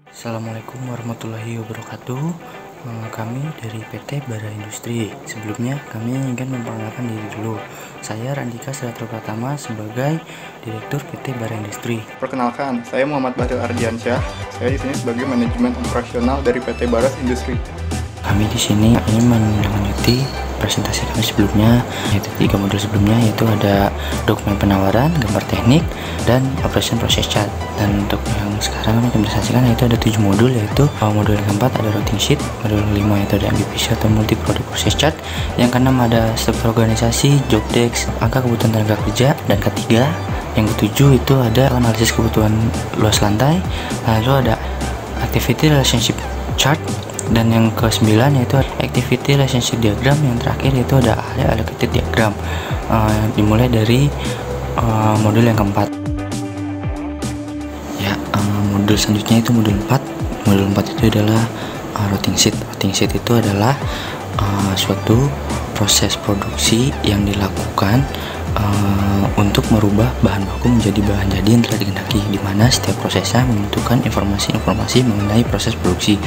Assalamualaikum warahmatullahi wabarakatuh. Kami dari PT Bara Industri. Sebelumnya kami ingin memperkenalkan diri dulu. Saya Randika Sratro Pratama sebagai Direktur PT Bara Industri. Perkenalkan, saya Muhammad Bahril Ardiansyah. Saya di sini sebagai manajemen operasional dari PT Bara Industri. Kami di sini ingin menindaklanjuti presentasi kami sebelumnya, yaitu 3 modul sebelumnya, yaitu ada dokumen penawaran, gambar teknik, dan operation process chart. Dan untuk yang sekarang kami akan presentasikan yaitu ada 7 modul, yaitu modul yang keempat ada routing sheet, modul 5 yaitu ada MPPC atau multi product process chart, yang keenam ada struktur organisasi, job desk, angka kebutuhan tenaga kerja, dan ketiga yang ketujuh itu ada analisis kebutuhan luas lantai, lalu ada activity relationship chart, dan yang ke-9 yaitu activity relationship diagram, yang terakhir yaitu ada area allocated diagram. Dimulai dari modul yang keempat. Modul selanjutnya itu modul 4. Modul 4 itu adalah routing sheet. Routing sheet itu adalah suatu proses produksi yang dilakukan untuk merubah bahan baku menjadi bahan jadi yang telah dikehendaki, di mana setiap prosesnya membutuhkan informasi-informasi mengenai proses produksi.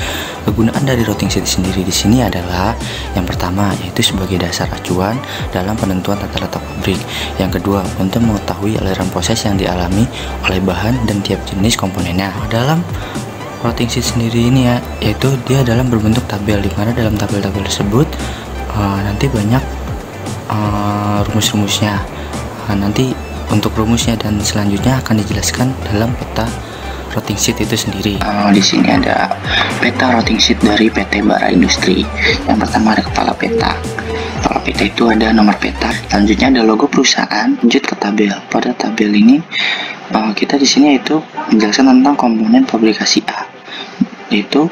Kegunaan dari routing sheet sendiri di sini adalah yang pertama yaitu sebagai dasar acuan dalam penentuan tata letak pabrik. Yang kedua, untuk mengetahui aliran proses yang dialami oleh bahan dan tiap jenis komponennya. Dalam routing sheet sendiri ini yaitu dia dalam berbentuk tabel, di mana dalam tabel-tabel tersebut nanti banyak rumus-rumusnya. Nanti untuk rumusnya dan selanjutnya akan dijelaskan dalam peta routing sheet itu sendiri. Di sini ada peta routing sheet dari PT Bara Industri. Yang pertama ada kepala peta. Kepala peta itu ada nomor peta. Selanjutnya ada logo perusahaan. Lanjut ke tabel. Pada tabel ini kita di sini itu menjelaskan tentang komponen fabrikasi A. Yaitu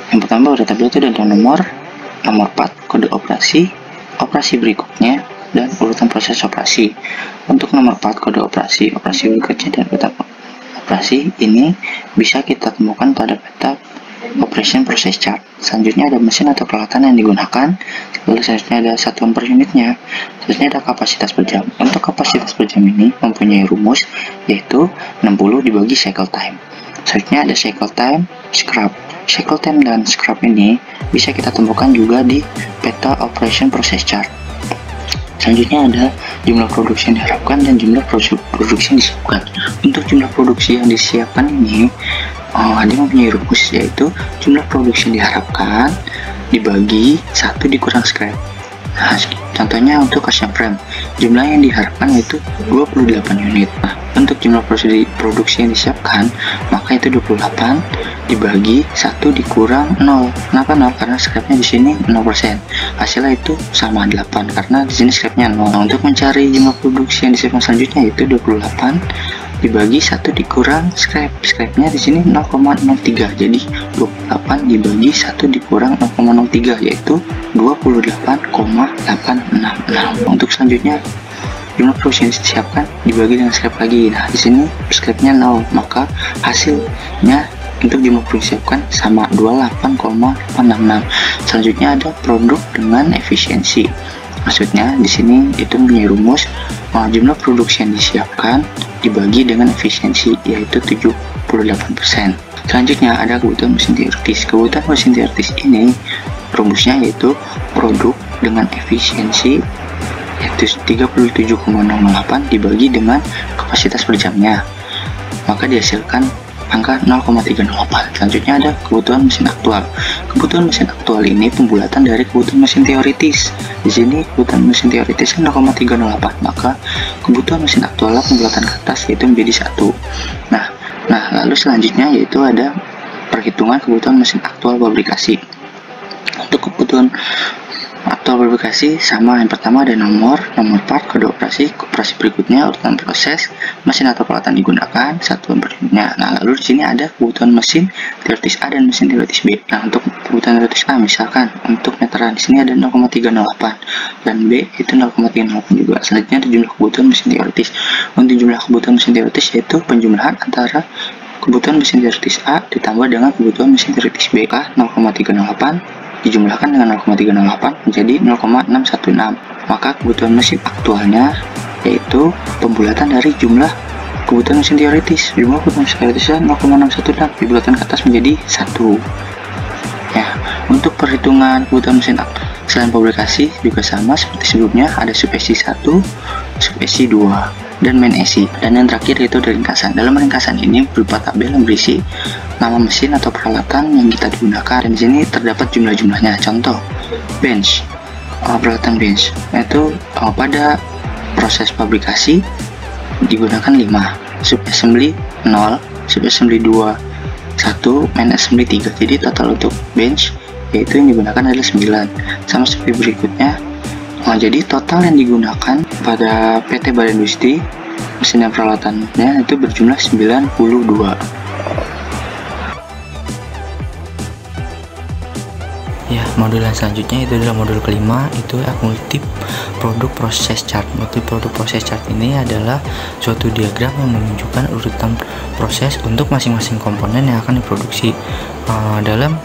yang pertama pada tabel itu ada nomor part, kode operasi berikutnya, dan urutan proses operasi. Untuk nomor part, kode operasi berikutnya, dan urutan operasi ini bisa kita temukan pada peta operation process chart. Selanjutnya ada mesin atau peralatan yang digunakan. Selanjutnya ada satuan per unitnya. Selanjutnya ada kapasitas per jam. Untuk kapasitas per jam ini mempunyai rumus yaitu 60 dibagi cycle time. Selanjutnya ada cycle time, scrap. Cycle time dan scrap ini bisa kita temukan juga di peta operation process chart. Selanjutnya ada jumlah produksi yang diharapkan dan jumlah produksi yang disiapkan. Untuk jumlah produksi yang disiapkan ini ada mempunyai rumus yaitu jumlah produksi yang diharapkan dibagi 1 dikurang scrap. Nah, contohnya untuk custom frame, jumlah yang diharapkan yaitu 28 unit. Nah, untuk jumlah produksi yang disiapkan, maka itu 28 dibagi 1 dikurang 0. Kenapa 0? Karena scrapnya di sini 0%. Hasilnya itu sama 8 karena di sini scrapnya 0. Nah, untuk mencari jumlah produksi yang disiapkan selanjutnya yaitu 28 dibagi 1 dikurang scrapnya di sini 0,03. Jadi 28 dibagi 1 dikurang 0,03 yaitu 28,866. Untuk selanjutnya jumlah produksi yang disiapkan dibagi dengan scrap lagi. Nah, di sini scrapnya 0, maka hasilnya untuk jumlah produksi disiapkan sama 28,866. Selanjutnya ada produk dengan efisiensi. Maksudnya di sini itu mempunyai rumus jumlah produksi yang disiapkan dibagi dengan efisiensi yaitu 78%. Selanjutnya ada kebutuhan mesin teoritis. Kebutuhan mesin teoritis ini rumusnya yaitu produk dengan efisiensi yaitu 37,008 dibagi dengan kapasitas per jamnya, maka dihasilkan angka 0,308. Selanjutnya ada kebutuhan mesin aktual. Kebutuhan mesin aktual ini pembulatan dari kebutuhan mesin teoritis. Di sini kebutuhan mesin teoritis 0,308, maka kebutuhan mesin aktual pembulatan ke atas yaitu menjadi 1. Nah, lalu selanjutnya yaitu ada perhitungan kebutuhan mesin aktual fabrikasi. Untuk kebutuhan aktual fabrikasi sama, yang pertama ada nomor part, kode operasi berikutnya, urutan proses, mesin atau peralatan digunakan, satuan per unitnya. Nah, lalu di sini ada kebutuhan mesin teoritis A dan mesin teoritis B. Nah, untuk kebutuhan teoritis A misalkan untuk meteran di sini ada 0,308 dan B itu 0,308 juga. Selanjutnya ada jumlah kebutuhan mesin teoritis. Untuk jumlah kebutuhan mesin teoritis yaitu penjumlahan antara kebutuhan mesin teoritis A ditambah dengan kebutuhan mesin teoritis B. 0,308 dijumlahkan dengan 0,308 menjadi 0,616. Maka kebutuhan mesin aktualnya yaitu pembulatan dari jumlah kebutuhan mesin teoritis. Jumlah kebutuhan mesin teoritisnya 0,616 dibulatkan ke atas menjadi 1. Ya, untuk perhitungan kebutuhan mesin selain publikasi juga sama seperti sebelumnya, ada sub SI 1, sub SI 2, dan main SI. Dan yang terakhir yaitu ada ringkasan. Dalam ringkasan ini berupa tabel yang berisi nama mesin atau peralatan yang kita gunakan. Dan di sini terdapat jumlah-jumlahnya. Contoh, bench, peralatan bench, yaitu pada proses publikasi digunakan 5, sub assembly 0, sub assembly 2 1, main assembly 3. Jadi total untuk bench yaitu yang digunakan adalah 9, sama seperti berikutnya. Jadi total yang digunakan pada PT Bara Industri mesin dan peralatannya itu berjumlah 92. Ya, modul yang selanjutnya itu adalah modul kelima, itu multi produk proses chart. Multi produk proses chart ini adalah suatu diagram yang menunjukkan urutan proses untuk masing-masing komponen yang akan diproduksi. Dalam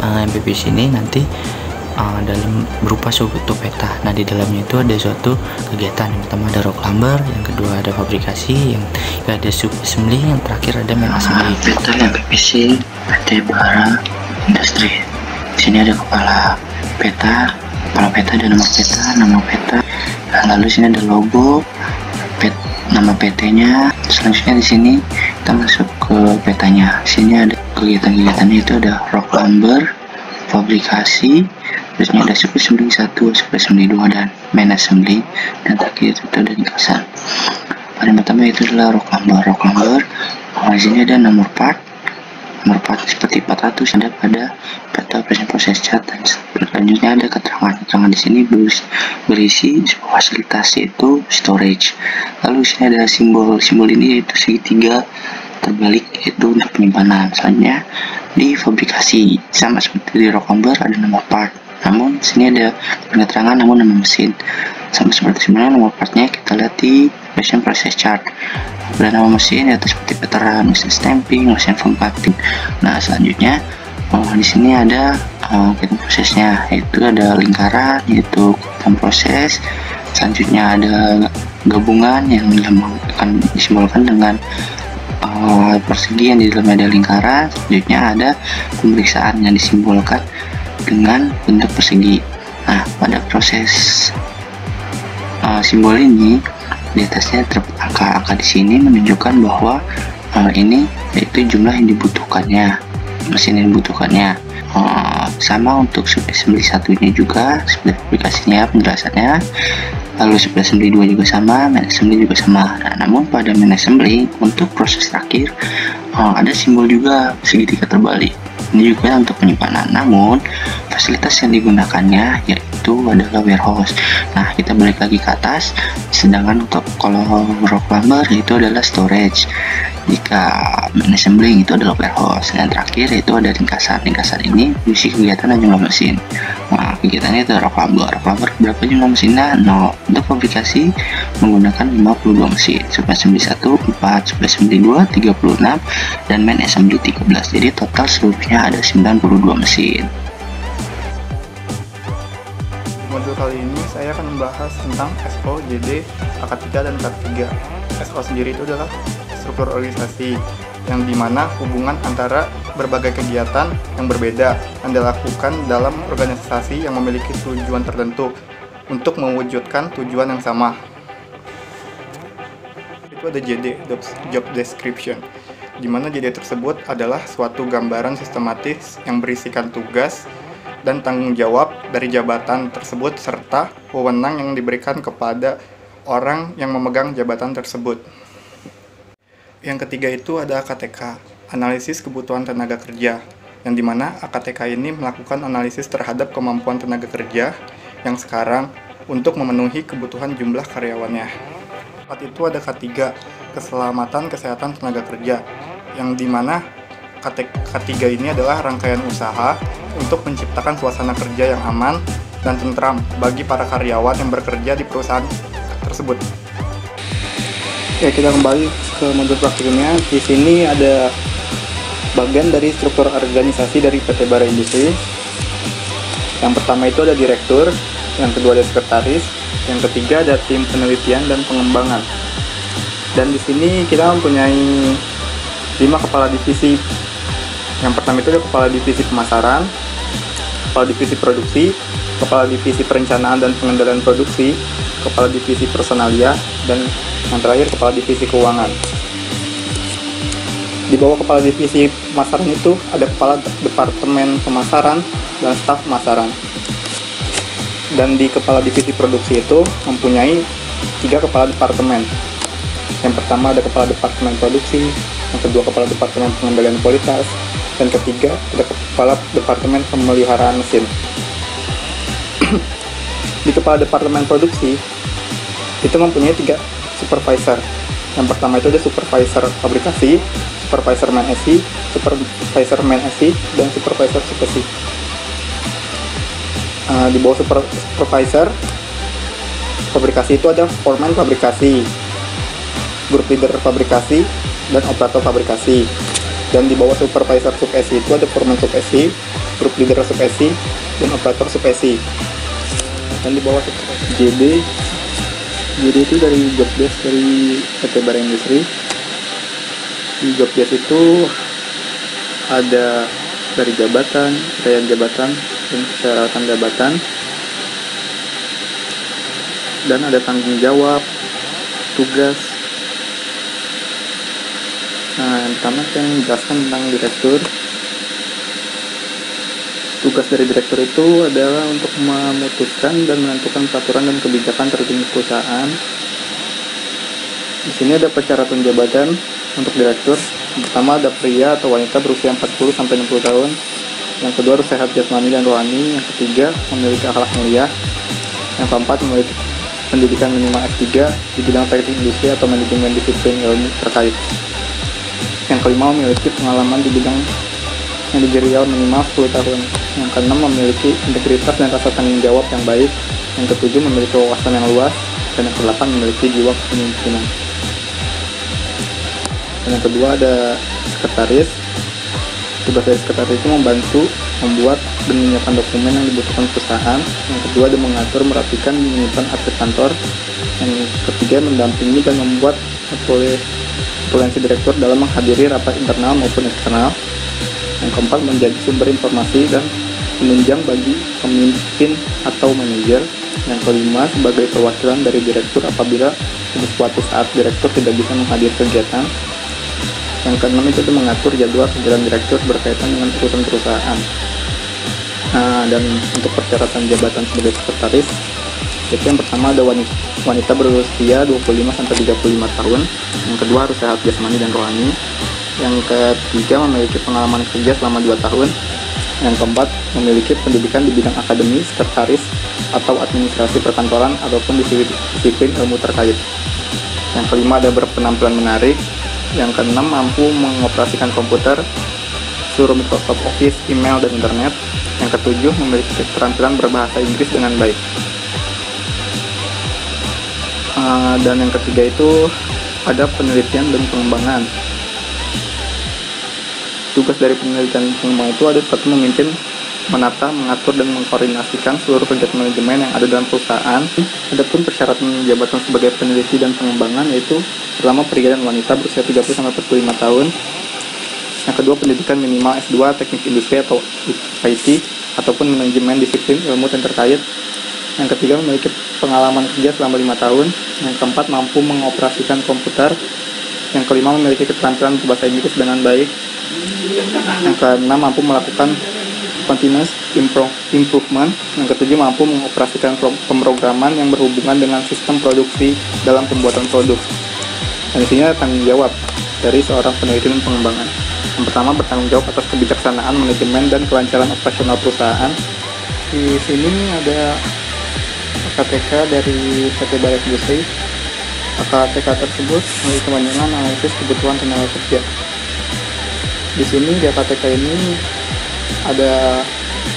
MPPC ini nanti dalam berupa suatu peta. Nah, di dalamnya itu ada suatu kegiatan. Yang pertama ada rock lumber, yang kedua ada fabrikasi, yang ada sub assembly, yang terakhir ada main assembly. Peta MPPC PT Bara Industri. Di sini ada kepala peta dan nama peta. Nah, lalu sini ada logo, nama PT-nya. Selanjutnya di sini kita masuk ke petanya. Di sini ada kegiatan-kegiatannya, itu ada rock lumber, fabrikasi, terusnya ada sub assembly 1, sub assembly 2, dan main assembly, dan terakhir itu ada ringkasan. Pada yang pertama itu adalah rock lumber. Di sini ada nomor part seperti 400 ada pada peta operation process chart, dan selanjutnya ada keterangan di sini berisi sebuah fasilitas yaitu storage. Lalu di sini ada simbol ini yaitu segitiga terbalik, itu untuk penyimpanan. Selanjutnya di fabrikasi sama seperti di rock lumber ada nomor part, namun sini ada keterangan namun nama mesin. Sama seperti sebenarnya nomor partnya kita lihat di operation process chart. Pada nama mesin yaitu seperti veteran, mesin stamping, mesin formatting. Nah, selanjutnya di sini ada kegiatan prosesnya, yaitu ada lingkaran yaitu kegiatan proses. Selanjutnya ada gabungan yang akan disimbolkan dengan persegi yang di dalamnya ada lingkaran. Selanjutnya ada pemeriksaan yang disimbolkan dengan bentuk persegi. Nah, pada proses simbol ini di atasnya terdapat angka di sini menunjukkan bahwa ini yaitu jumlah yang dibutuhkannya, mesin yang dibutuhkannya. Sama untuk sub assembly satunya juga seperti aplikasinya, penjelasannya. Lalu sub assembly 2 juga sama, main assembly juga sama. Nah, namun pada main assembly untuk proses terakhir ada simbol juga segitiga terbalik. Ini juga untuk penyimpanan, namun fasilitas yang digunakannya yaitu adalah warehouse. Nah, kita balik lagi ke atas. Sedangkan untuk kalau rock lumber itu adalah storage, jika main assembly itu adalah warehouse. Dan terakhir itu ada ringkasan. Ringkasan ini berisi kegiatan dan jumlah mesin. Nah, kegiatannya itu rock lumber berapa jumlah mesinnya? 0. Untuk fabrikasi menggunakan 52 mesin, sub assembly 1 4, sub assembly 2 36, dan main assembly 13. Jadi total seluruhnya ada 92 mesin. Di modul kali ini saya akan membahas tentang SO, JD, AK3, dan K3. SO sendiri itu adalah struktur organisasi yang dimana hubungan antara berbagai kegiatan yang berbeda yang dilakukan dalam organisasi yang memiliki tujuan tertentu untuk mewujudkan tujuan yang sama. Itu ada JD, Job Description, di mana JD tersebut adalah suatu gambaran sistematis yang berisikan tugas dan tanggung jawab dari jabatan tersebut serta wewenang yang diberikan kepada orang yang memegang jabatan tersebut. Yang ketiga itu ada AKTK, analisis kebutuhan tenaga kerja, yang dimana AKTK ini melakukan analisis terhadap kemampuan tenaga kerja yang sekarang untuk memenuhi kebutuhan jumlah karyawannya. Saat itu ada K3, keselamatan kesehatan tenaga kerja, yang dimana K3 ini adalah rangkaian usaha untuk menciptakan suasana kerja yang aman dan tentram bagi para karyawan yang bekerja di perusahaan tersebut. Ya, kita kembali ke modul praktikumnya. Di sini ada bagian dari struktur organisasi dari PT Bara Industri. Yang pertama itu ada direktur, yang kedua ada sekretaris, yang ketiga ada tim penelitian dan pengembangan. Dan di sini kita mempunyai 5 kepala divisi. Yang pertama itu ada kepala divisi pemasaran, kepala divisi produksi, kepala divisi perencanaan dan pengendalian produksi, kepala divisi personalia, dan yang terakhir kepala divisi keuangan. Di bawah kepala divisi pemasaran itu ada kepala departemen pemasaran dan staf pemasaran. Dan di kepala divisi produksi itu mempunyai 3 kepala departemen. Yang pertama ada kepala departemen produksi, yang kedua kepala departemen pengendalian kualitas, dan ketiga ada kepala departemen pemeliharaan mesin. Di kepala departemen produksi itu mempunyai 3 supervisor. Yang pertama itu ada supervisor fabrikasi, supervisor man SI, supervisor man SI, dan supervisor SI. Di bawah supervisor fabrikasi itu ada foreman fabrikasi, group leader fabrikasi, dan operator fabrikasi. Dan di bawah supervisor sub SI itu ada foreman sub SI, group leader sub SI, dan operator sub SI. Dan di bawah GD itu dari job desk dari PT Bara Industri. Di job desk itu ada dari jabatan, rayaan jabatan, dan persyaratan jabatan, dan ada tanggung jawab, tugas. Nah, yang pertama saya menjelaskan tentang direktur. Tugas dari direktur itu adalah untuk memutuskan dan menentukan peraturan dan kebijakan tertentu perusahaan. Di sini ada persyaratan jabatan untuk direktur. Pertama ada pria atau wanita berusia 40 sampai 60 tahun. Yang kedua harus sehat jasmani dan rohani. Yang ketiga memiliki akhlak mulia. Yang keempat memiliki pendidikan minimal S3 di bidang teknik industri atau manajemen disiplin ilmu terkait. Yang kelima memiliki pengalaman di bidang manajerial minimal 10 tahun. Yang keenam memiliki integritas dan rasa tanggung jawab yang baik. Yang ketujuh memiliki wawasan yang luas. Dan yang kedelapan memiliki jiwa kepemimpinan. Dan yang kedua ada sekretaris. Tugas dari sekretaris itu membantu membuat dan menyiapkan dokumen yang dibutuhkan perusahaan. Yang kedua ada mengatur, merapikan, menyimpan arsip kantor. Yang ketiga mendampingi dan membuat polisi direktur dalam menghadiri rapat internal maupun eksternal. Yang keempat menjadi sumber informasi dan penunjang bagi pemimpin atau manajer. Yang kelima sebagai perwakilan dari direktur apabila di suatu saat direktur tidak bisa menghadiri kegiatan. Yang keenam itu mengatur jadwal kegiatan direktur berkaitan dengan urusan perusahaan. Nah, dan untuk persyaratan jabatan sebagai sekretaris itu yang pertama ada wanita berusia 25-35 tahun. Yang kedua harus sehat jasmani dan rohani. Yang ketiga memiliki pengalaman kerja selama 2 tahun. Yang keempat memiliki pendidikan di bidang akademis, sekretaris, atau administrasi perkantoran ataupun disiplin ilmu terkait. Yang kelima ada berpenampilan menarik. Yang keenam mampu mengoperasikan komputer, seluruh Microsoft Office, email, dan internet. Yang ketujuh memiliki keterampilan berbahasa Inggris dengan baik. Dan yang ketiga itu ada penelitian dan pengembangan. Tugas dari penelitian dan pengembangan itu ada satu memimpin, menata, mengatur, dan mengkoordinasikan seluruh kegiatan manajemen yang ada dalam perusahaan. Adapun persyaratan jabatan sebagai peneliti dan pengembangan yaitu pertama pria dan wanita berusia 30-45 tahun. Yang kedua pendidikan minimal S2 teknik industri atau IT ataupun manajemen disiplin ilmu dan terkait. Yang ketiga memiliki pengalaman kerja selama 5 tahun. Yang keempat mampu mengoperasikan komputer. Yang kelima memiliki keterampilan berbahasa Inggris dengan baik. Yang keenam mampu melakukan continuous improvement. Yang ketujuh mampu mengoperasikan pemrograman yang berhubungan dengan sistem produksi dalam pembuatan produk. Dan di sini ada tanggung jawab dari seorang peneliti dan pengembangan. Yang pertama bertanggung jawab atas kebijaksanaan manajemen dan kelancaran operasional perusahaan. Di sini ada KTK dari PT Bara Industri. KTK tersebut memiliki kepanjangan analisis kebutuhan tenaga kerja. Di sini di KTK ini ada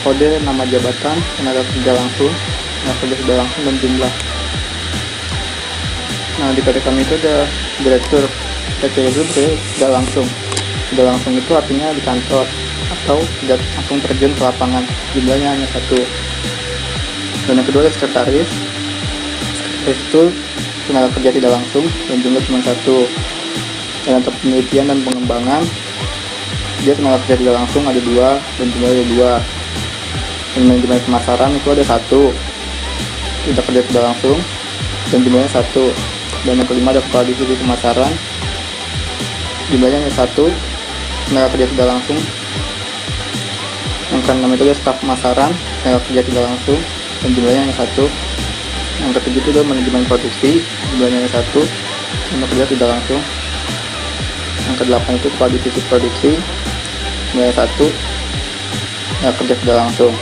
kode nama jabatan, tenaga kerja langsung, tenaga kerja tidak langsung, dan jumlah. Nah, di PT kami itu ada direktur. PT itu tidak langsung. Tidak langsung itu artinya di kantor atau tidak langsung terjun ke lapangan. Jumlahnya hanya 1. Dan yang kedua ada sekretaris. Sekretaris itu tenaga kerja tidak langsung dan jumlah cuma 1. Dan untuk penelitian dan pengembangan, dia tenaga kerja tidak langsung ada 2 dan jumlahnya 2. Dan manajemen pemasaran itu ada 1, tenaga kerja tidak langsung dan jumlahnya 1. Dan yang kelima ada kepala divisi pemasaran, jumlahnya hanya 1, tenaga kerja tidak langsung. Yang keenam itu ada staf pemasaran, tenaga kerja tidak langsung dan jumlahnya hanya 1. Yang ketujuh itu adalah manajemen produksi, jumlahnya hanya 1, tenaga kerja tidak langsung. Yang kedelapan itu kepala divisi produksi, jumlahnya 1, tenaga kerja tidak langsung.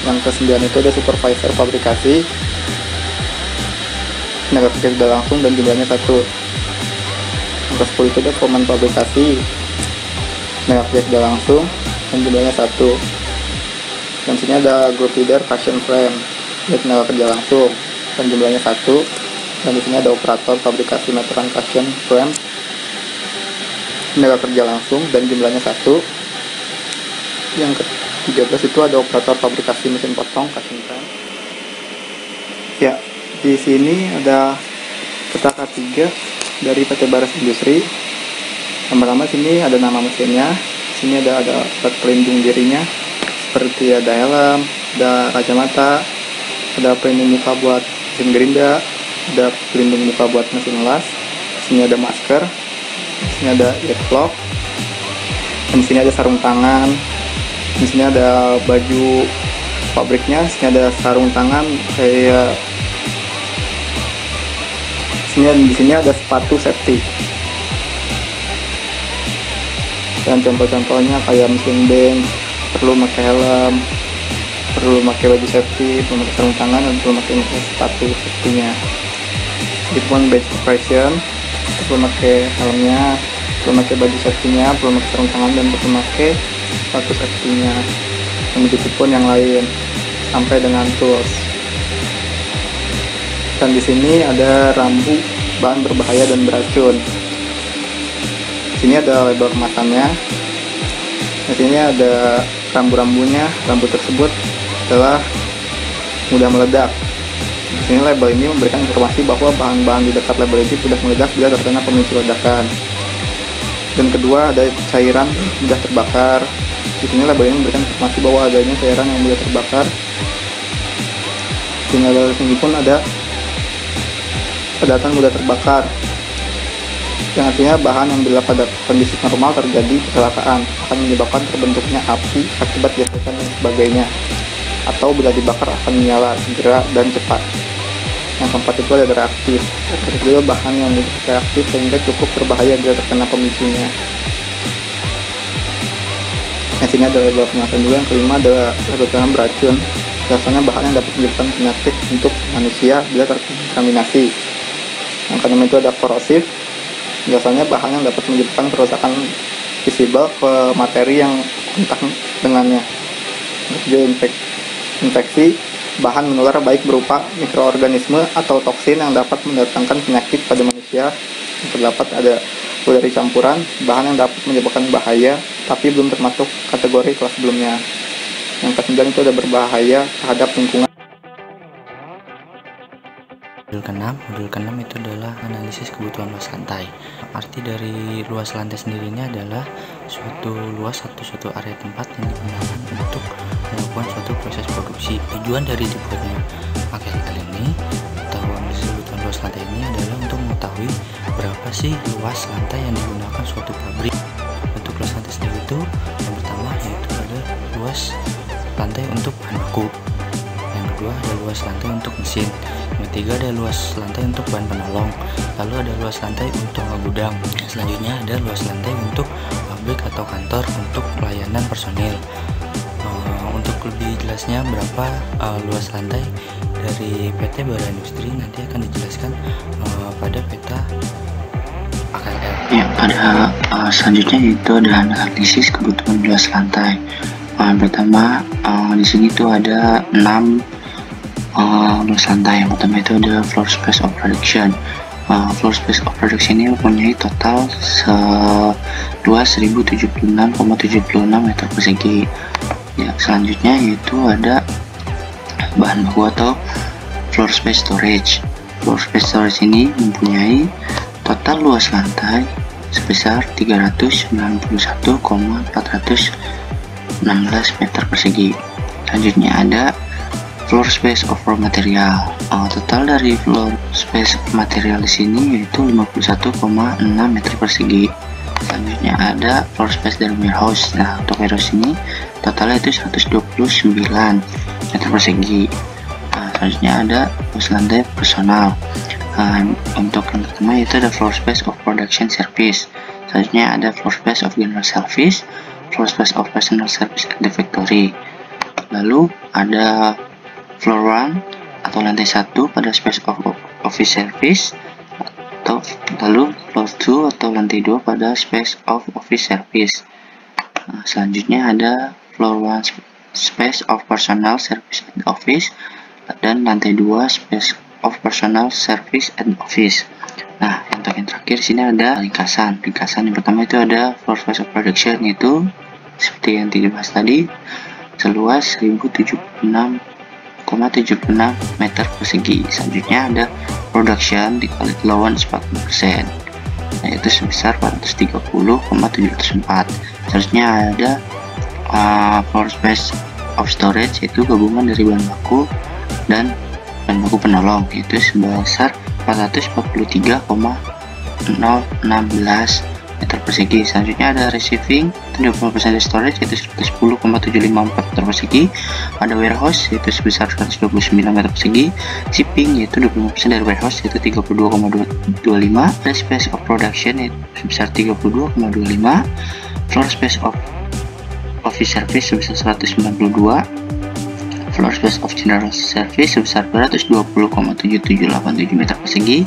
Yang kesembilan itu ada supervisor fabrikasi, tenaga kerja tidak langsung dan jumlahnya 1. Yang ke-10 itu ada foreman fabrikasi, tenaga kerja tidak langsung dan jumlahnya 1. Dan sini ada group leader fashion frame, dia tenaga kerja langsung dan jumlahnya 1. Dan di sini ada operator fabrikasi meteran fashion frame, tenaga kerja langsung dan jumlahnya 1. Yang ke-13 itu ada operator fabrikasi mesin potong fashion frame. Ya, di sini ada peta K3 dari PT Baras Industri. Yang pertama sini ada nama mesinnya, sini ada alat pelindung dirinya seperti ada helm, ada kacamata, ada pelindung muka buat mesin gerinda, ada pelindung muka buat mesin las, sini ada masker, sini ada earplug, dan sini ada sarung tangan, di sini ada baju pabriknya, sini ada sarung tangan kayak di sini ada sepatu safety. Dan contoh-contohnya kayak mesin bank perlu pakai helm, perlu pakai baju safety, perlu pakai sarung tangan, dan perlu pakai sepatu safety-nya. Itu pun basic operation, perlu pakai helmnya, perlu pakai baju safety-nya, perlu pakai sarung tangan, dan perlu pakai sepatu safety-nya. Dan begitu pun yang lain sampai dengan tools. Dan di sini ada rambu bahan berbahaya dan beracun. Di sini ada label kemasannya. Di sini ada rambu-rambunya. Rambu tersebut adalah mudah meledak. Di sini label ini memberikan informasi bahwa bahan-bahan di dekat label ini mudah meledak bila terkena pemicu ledakan. Dan kedua ada cairan mudah terbakar. Di sini label ini memberikan informasi bahwa adanya cairan yang mudah terbakar. Di label ini pun ada padatan mudah terbakar, yang artinya bahan yang bila pada kondisi normal terjadi kecelakaan akan menyebabkan terbentuknya api akibat gesekan dan sebagainya, atau bila dibakar akan menyala segera dan cepat. Yang keempat itu ada reaktif. Reaktif itu bahan yang reaktif sehingga cukup berbahaya bila terkena pemicunya. Yang sini ada label kemasan juga. Yang kelima ada label beracun. Biasanya bahan yang dapat menyebabkan penyakit untuk manusia bila terkontaminasi. Yang keenam itu ada korosif, biasanya bahan yang dapat menyebabkan kerusakan visible ke materi yang kontak dengannya. Infeksi, bahan menular baik berupa mikroorganisme atau toksin yang dapat mendatangkan penyakit pada manusia. Yang terdapat ada dari campuran, bahan yang dapat menyebabkan bahaya tapi belum termasuk kategori kelas sebelumnya. Yang ke-9 itu ada berbahaya terhadap lingkungan. Modul ke-6 itu adalah analisis kebutuhan luas lantai. Arti dari luas lantai sendiri ini adalah suatu luas atau suatu area tempat yang digunakan untuk melakukan suatu proses produksi. Tujuan dari dibuatnya AKL ini atau analisis kebutuhan luas lantai ini adalah untuk mengetahui berapa sih luas lantai yang digunakan suatu pabrik. Untuk luas lantai sendiri itu yang pertama yaitu ada luas lantai untuk bahan baku. Yang kedua ada luas lantai untuk mesin. Yang ketiga ada luas lantai untuk bahan penolong. Lalu ada luas lantai untuk gudang. Selanjutnya ada luas lantai untuk pabrik atau kantor untuk pelayanan personil. Untuk lebih jelasnya berapa luas lantai dari PT Bara Industri nanti akan dijelaskan pada peta AKL. Ya, pada selanjutnya itu ada analisis kebutuhan luas lantai. Pertama di sini tuh ada 6 luas lantai. Yang pertama itu ada floor space of production. Floor space of production ini mempunyai total luas 1076,76 meter persegi. Ya, selanjutnya yaitu ada bahan baku atau floor space storage. floor space storage ini mempunyai total luas lantai sebesar 391,416 meter persegi. Selanjutnya ada floor space of raw material. Total dari floor space of material di sini yaitu 51,6 meter persegi. Selanjutnya ada floor space dari warehouse. Nah, untuk warehouse ini totalnya itu 129 meter persegi. Selanjutnya ada luas lantai personal. Untuk yang pertama itu ada floor space of production service. Selanjutnya ada floor space of general service, floor space of personal service at the factory. Lalu ada floor 1 atau lantai 1 pada space of office service, lalu floor 2 atau lantai 2 pada space of office service. Selanjutnya ada floor 1 space of personal service and office, dan lantai 2 space of personal service and office. Nah, untuk yang terakhir sini ada ringkasan. Yang pertama itu ada floor space of production, yaitu seperti yang dibahas tadi seluas 1076,76 meter persegi. Selanjutnya ada production di quality allowance 40%, yaitu sebesar 430,704. Selanjutnya ada floor space of storage, yaitu gabungan dari bahan baku dan bahan baku penolong, yaitu sebesar 443,016 meter persegi. Selanjutnya ada receiving 20% dari storage, yaitu 110,754 meter persegi. Ada warehouse, yaitu sebesar 129 meter persegi. Shipping, yaitu 20% dari warehouse, yaitu 32,25. Ada space of production, yaitu sebesar 32,25. Floor space of office service sebesar 192. Floor space of general service sebesar 220,7787 meter persegi.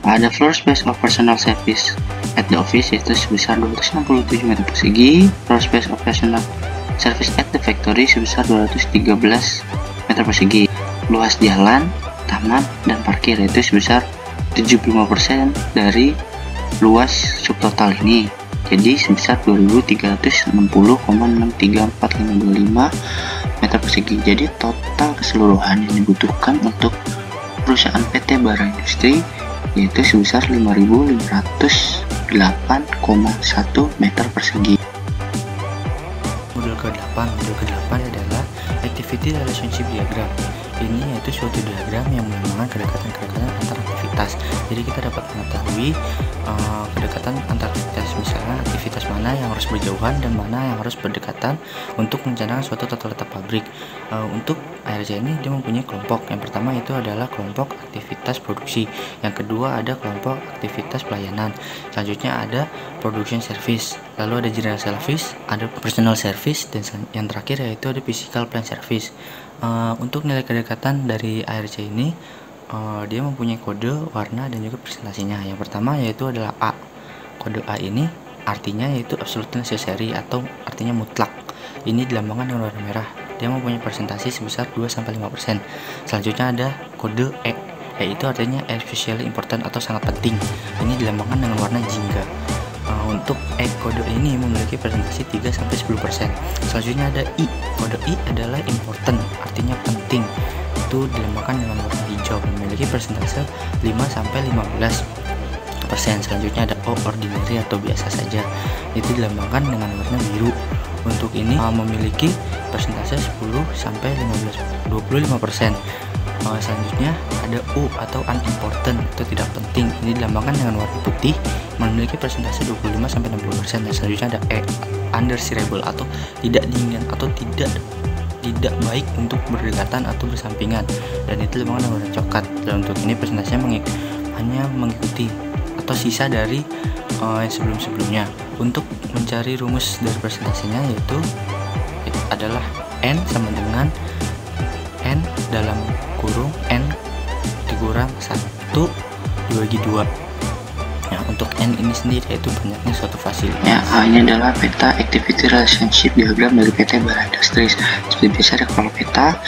Ada floor space of personal service at the office, yaitu sebesar 267 meter persegi. Floor space of personal service at the factory sebesar 213 meter persegi. Luas jalan, taman, dan parkir yaitu sebesar 75% dari luas subtotal ini, jadi sebesar 2360,634525 meter persegi. Jadi total keseluruhan yang dibutuhkan untuk perusahaan PT Bara Industri yaitu sebesar 5.508,1 meter persegi. Modul ke-8 adalah Activity Relationship Diagram. Ini yaitu suatu diagram yang melambangkan kedekatan-kedekatan antar aktivitas. Jadi kita dapat mengetahui kedekatan antar aktivitas, misalnya aktivitas mana yang harus berjauhan dan mana yang harus berdekatan untuk merencanakan suatu tata letak pabrik. Untuk ARC ini dia mempunyai kelompok. Yang pertama itu adalah kelompok aktivitas produksi. Yang kedua ada kelompok aktivitas pelayanan. Selanjutnya ada production service. Lalu ada general service, ada personal service, dan yang terakhir yaitu ada physical plant service. Untuk nilai kedekatan dari ARC ini dia mempunyai kode, warna, dan juga presentasinya. Yang pertama yaitu adalah A. Kode A ini artinya yaitu absolutely necessary atau artinya mutlak. Ini dilambangkan dengan warna merah. Dia mempunyai presentasi sebesar 2-5%. Selanjutnya ada kode E. E itu artinya especially important atau sangat penting. Ini dilambangkan dengan warna jingga. Untuk kode ini memiliki presentasi 3-10%. Selanjutnya ada I. Kode I adalah important, artinya penting. Itu dilambangkan dengan warna hijau, memiliki presentase 5-15%. Selanjutnya ada O. Ordinary atau biasa saja. Itu dilambangkan dengan warna biru. Untuk ini memiliki presentase 10-25%. Selanjutnya ada U atau unimportant atau tidak penting. Ini dilambangkan dengan warna putih, memiliki presentase 25-60%. Dan selanjutnya ada E, undesirable atau tidak diinginkan atau tidak baik untuk berdekatan atau bersampingan, dan itu dilambangkan dengan warna coklat. Dan untuk ini presentasinya hanya mengikuti atau sisa dari yang sebelum-sebelumnya. Untuk mencari rumus dari presentasinya yaitu adalah N sama dengan N dalam kurung N dikurang 1 dibagi 2. Nah, untuk N ini sendiri yaitu banyaknya suatu fasilitas. Ya, ini adalah peta Activity Relationship Diagram dari PT Bara Industries. Seperti biasa ada kepala peta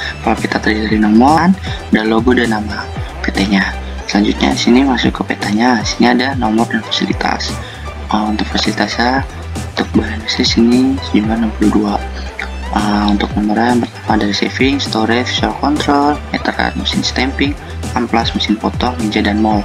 terdiri dari nomor dan logo dan nama PT-nya. Selanjutnya sini masuk ke petanya. Sini ada nomor dan fasilitas. Untuk fasilitasnya untuk Bara Industri sini sejumlah 62. Untuk nomornya yang pertama ada saving, storage, visual control, meteran, mesin stamping, amplas, mesin potong, meja, dan mall,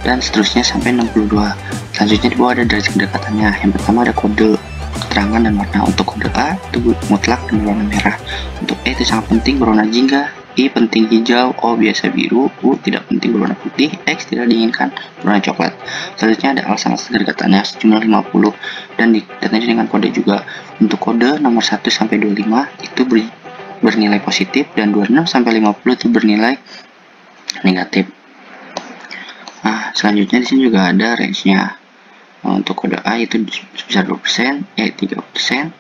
dan seterusnya sampai 62. Selanjutnya di bawah ada derajat kedekatannya. Yang pertama ada kode, keterangan, dan warna. Untuk kode A itu mutlak dan berwarna merah. Untuk E itu sangat penting berwarna jingga, I penting hijau, O biasa biru, U tidak penting berwarna putih, X tidak diinginkan berwarna coklat. Selanjutnya ada alasan-alasan kedekatannya sejumlah 50 dan ditandai dengan kode juga. Untuk kode nomor 1 sampai 25 itu bernilai positif dan 26 sampai 50 itu bernilai negatif. Nah, selanjutnya di sini juga ada range-nya. Untuk kode A itu sebesar 2%, E 3%,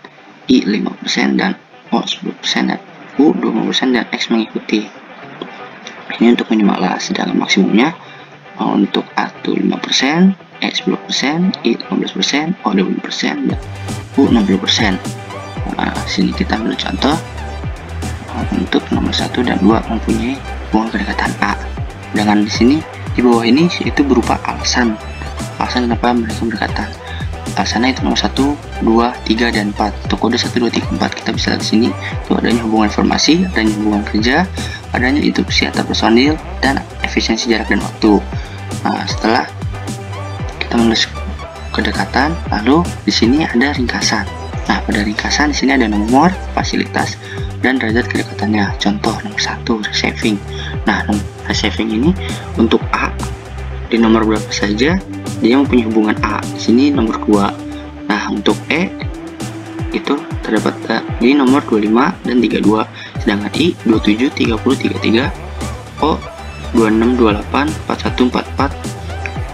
I 5%, dan O 10%, dan U 20%, dan X mengikuti. Ini untuk minimal, sedangkan maksimumnya untuk A itu 5%, E 10%, I 15%, O 20%, dan U 60%. Nah, sini kita ambil contoh. Untuk nomor 1 dan 2 mempunyai hubungan kedekatan A. Dengan di sini di bawah ini itu berupa alasan kenapa mereka berdekatan. Alasannya itu nomor 1, 2, 3, dan 4. Untuk kode 1, 2, 3, 4 kita bisa lihat di sini itu adanya hubungan informasi, adanya hubungan kerja, adanya instruksi antar personil, dan efisiensi jarak dan waktu. Nah, setelah kita menulis kedekatan, lalu di sini ada ringkasan. Nah, pada ringkasan di sini ada nomor, fasilitas, dan derajat kedekatannya. Contoh nomor 1, receiving. Nah, receiving ini untuk A di nomor berapa saja dia mempunyai hubungan A. Di sini nomor 2. Nah, untuk E itu terdapat di nomor 25 dan 32. Sedangkan I 27, 30, 33, O 26, 28, 41, 44,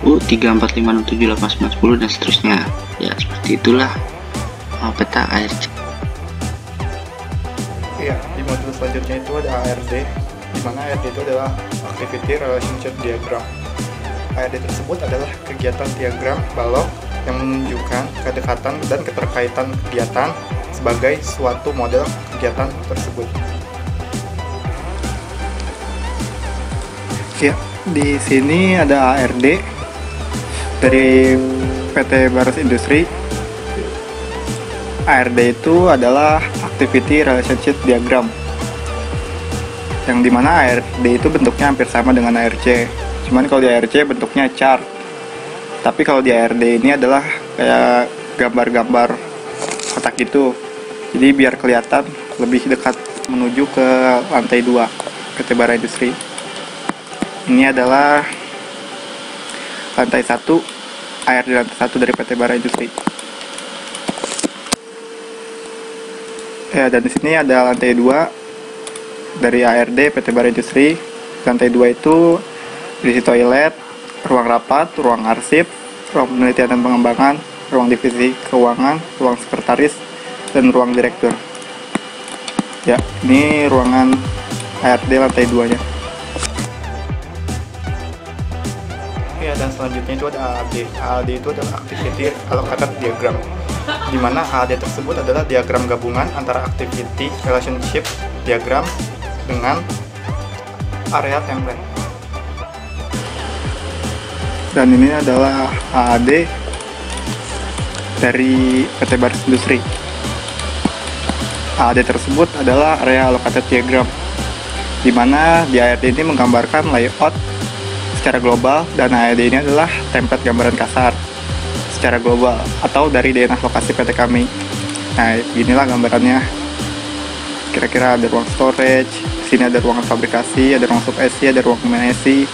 U 3, 4, 5, 6, 7, 8, 9, 10, dan seterusnya. Ya, seperti itulah peta ARC. Ya, di modul selanjutnya itu ada ARD, di mana ARD itu adalah Activity Relationship Diagram. ARD tersebut adalah kegiatan diagram balok yang menunjukkan kedekatan dan keterkaitan kegiatan sebagai suatu model kegiatan tersebut. Ya, di sini ada ARD dari PT Baras Industri. ARD itu adalah Activity Relationship Diagram, yang dimana ARD itu bentuknya hampir sama dengan ARC. Cuman kalau di ARC bentuknya chart, tapi kalau di ARD ini adalah kayak gambar-gambar kotak gitu. Jadi biar kelihatan lebih dekat menuju ke lantai 2 PT Bara Industri. Ini adalah lantai 1, ARD lantai 1 dari PT Bara Industri. Ya, dan di sini ada lantai 2 dari ARD PT Bara Industri. Lantai 2 itu berisi toilet, ruang rapat, ruang arsip, ruang penelitian dan pengembangan, ruang divisi keuangan, ruang sekretaris, dan ruang direktur. Ya, ini ruangan ARD lantai 2-nya. Ya, dan selanjutnya itu ada AAD. AAD itu adalah Activity Allocated Diagram, di mana AAD tersebut adalah diagram gabungan antara Activity Relationship Diagram dengan area template. Dan ini adalah AAD dari PT Baras Industri. AAD tersebut adalah area allocated diagram, di mana di AAD ini menggambarkan layout secara global, dan AAD ini adalah template gambaran kasar secara global atau dari denah lokasi PT kami. Nah, inilah gambarannya. Kira-kira ada ruang storage, sini ada ruangan fabrikasi, ada ruang sub SC, ada ruang kombinasi.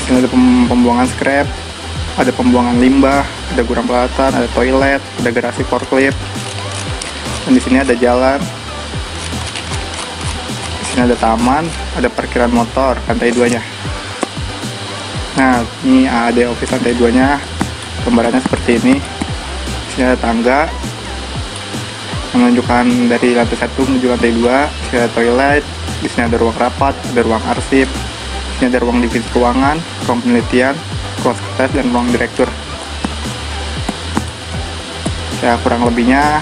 Sini ada pembuangan scrap, ada pembuangan limbah, ada gudang peralatan, ada toilet, ada garasi forklift. Dan di sini ada jalan. Di sini ada taman, ada parkiran motor lantai 2-nya. Nah, ini AAD office lantai 2-nya. Gambarannya seperti ini. Di sini ada tangga yang menunjukkan dari lantai 1 menuju lantai 2. Di sini ada toilet. Di sini ada ruang rapat, ada ruang arsip. Di sini ada ruang divisi keuangan, ruang penelitian, ruang sekretaris, dan ruang direktur. Ya, kurang lebihnya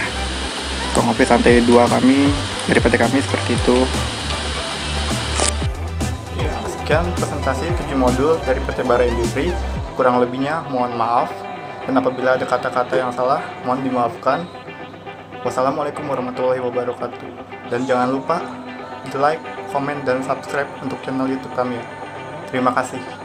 ruang office lantai 2 kami dari PT kami seperti itu. Sekian presentasi 7 modul dari PT Bara Industri. Kurang lebihnya mohon maaf, dan apabila ada kata-kata yang salah mohon dimaafkan. Wassalamualaikum warahmatullahi wabarakatuh. Dan jangan lupa di like, komen, dan subscribe untuk channel YouTube kami ya. Terima kasih.